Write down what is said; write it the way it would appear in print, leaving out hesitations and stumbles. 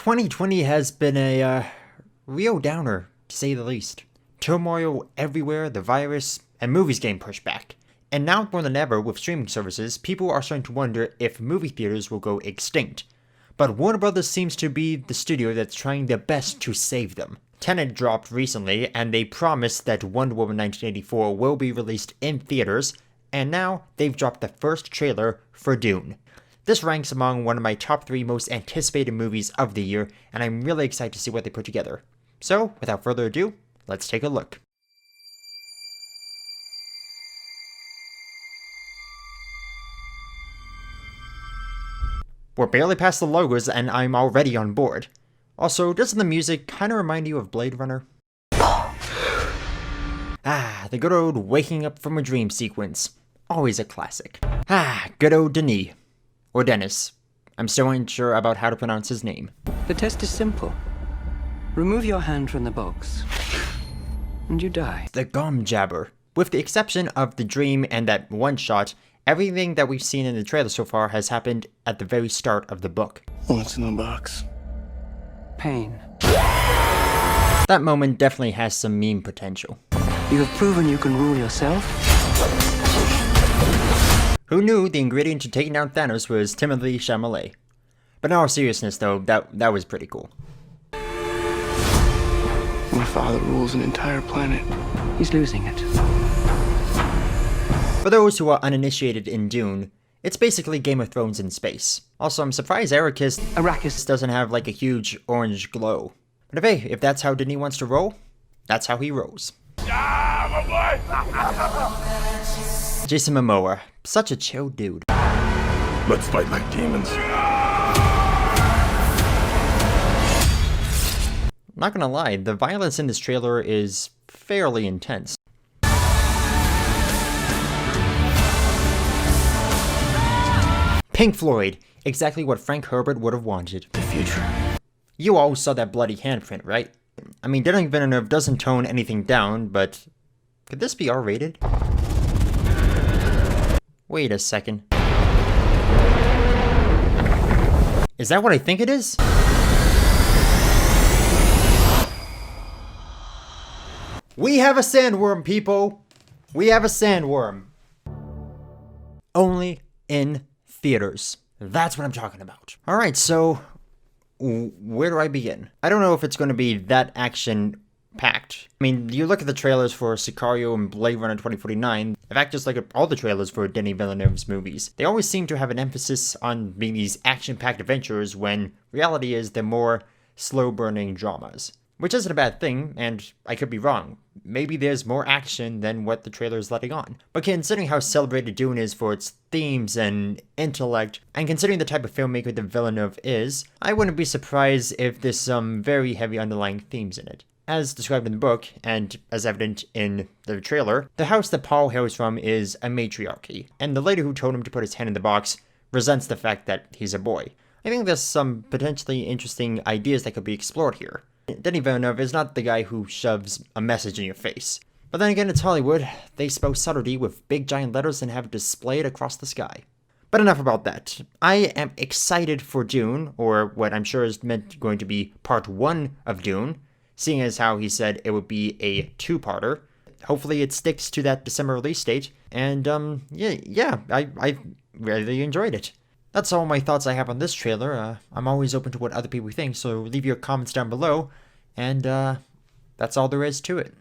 2020 has been a real downer, to say the least. Turmoil everywhere, the virus, and movies getting pushed back. And now more than ever, with streaming services, people are starting to wonder if movie theaters will go extinct. But Warner Brothers seems to be the studio that's trying their best to save them. Tenet dropped recently, and they promised that Wonder Woman 1984 will be released in theaters, and now they've dropped the first trailer for Dune. This ranks among one of my top 3 most anticipated movies of the year, and I'm really excited to see what they put together. So, without further ado, let's take a look. We're barely past the logos and I'm already on board. Also, doesn't the music kinda remind you of Blade Runner? The good old waking up from a dream sequence. Always a classic. Good old Denis. Or Dennis. I'm still unsure about how to pronounce his name. The test is simple. Remove your hand from the box, and you die. The gum jabber. With the exception of the dream and that one shot, everything that we've seen in the trailer so far has happened at the very start of the book. What's in the box? Pain. That moment definitely has some meme potential. You have proven you can rule yourself. Who knew the ingredient to taking down Thanos was Timothée Chalamet? But in all seriousness though, that was pretty cool. My father rules an entire planet. He's losing it. For those who are uninitiated in Dune, it's basically Game of Thrones in space. Also, I'm surprised Arrakis doesn't have like a huge orange glow. But if that's how Denis wants to roll, that's how he rolls. Jason Momoa, such a chill dude. Let's fight like demons. Not gonna lie, the violence in this trailer is fairly intense. Pink Floyd, exactly what Frank Herbert would have wanted. The future. You all saw that bloody handprint, right? I mean, Denis Villeneuve doesn't tone anything down, but could this be R-rated? Wait a second. Is that what I think it is? We have a sandworm, people! We have a sandworm! Only in theaters. That's what I'm talking about. Alright, so where do I begin? I don't know if it's going to be that action-packed. I mean, you look at the trailers for Sicario and Blade Runner 2049, in fact, just like all the trailers for Denis Villeneuve's movies, they always seem to have an emphasis on being these action-packed adventures when reality is they're more slow-burning dramas. Which isn't a bad thing, and I could be wrong. Maybe there's more action than what the trailer is letting on. But considering how celebrated Dune is for its themes and intellect, and considering the type of filmmaker that Villeneuve is, I wouldn't be surprised if there's some very heavy underlying themes in it. As described in the book, and as evident in the trailer, the house that Paul hails from is a matriarchy, and the lady who told him to put his hand in the box resents the fact that he's a boy. I think there's some potentially interesting ideas that could be explored here. Denis Villeneuve is not the guy who shoves a message in your face. But then again, it's Hollywood. They spell subtlety with big giant letters and have it displayed across the sky. But enough about that. I am excited for Dune, or what I'm sure is going to be part 1 of Dune, seeing as how he said it would be a 2-parter. Hopefully it sticks to that December release date, and I really enjoyed it. That's all my thoughts I have on this trailer. I'm always open to what other people think, so leave your comments down below, and that's all there is to it.